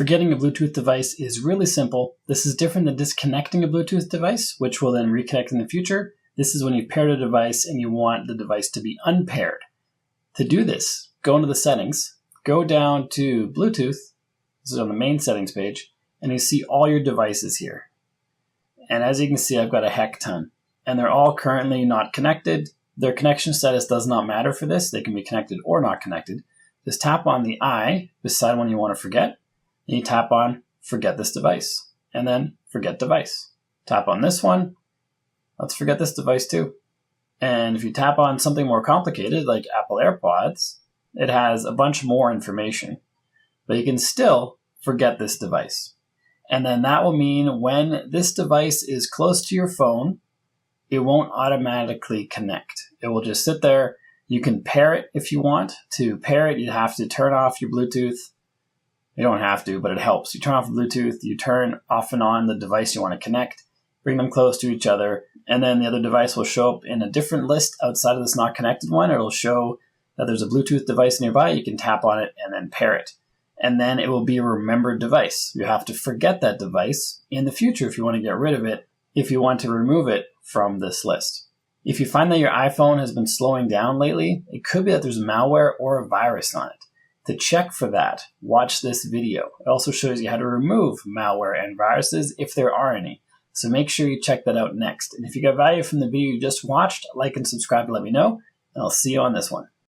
Forgetting a Bluetooth device is really simple. This is different than disconnecting a Bluetooth device, which will then reconnect in the future. This is when you've paired a device and you want the device to be unpaired. To do this, go into the settings, go down to Bluetooth. This is on the main settings page, and you see all your devices here. And as you can see, I've got a heck ton, and they're all currently not connected. Their connection status does not matter for this. They can be connected or not connected. Just tap on the I beside one you want to forget, and you tap on forget this device, and then forget device. Tap on this one. Let's forget this device too. And if you tap on something more complicated, like Apple AirPods, it has a bunch more information, but you can still forget this device. And then that will mean when this device is close to your phone, it won't automatically connect. It will just sit there. You can pair it if you want. To pair it, you have to turn off your Bluetooth. You don't have to, but it helps. You turn off Bluetooth, you turn off and on the device you want to connect, bring them close to each other, and then the other device will show up in a different list outside of this not connected one. It'll show that there's a Bluetooth device nearby. You can tap on it and then pair it. And then it will be a remembered device. You have to forget that device in the future if you want to get rid of it, if you want to remove it from this list. If you find that your iPhone has been slowing down lately, it could be that there's malware or a virus on it. To check for that, watch this video. It also shows you how to remove malware and viruses if there are any. So make sure you check that out next. And if you got value from the video you just watched, like and subscribe to let me know, and I'll see you on this one.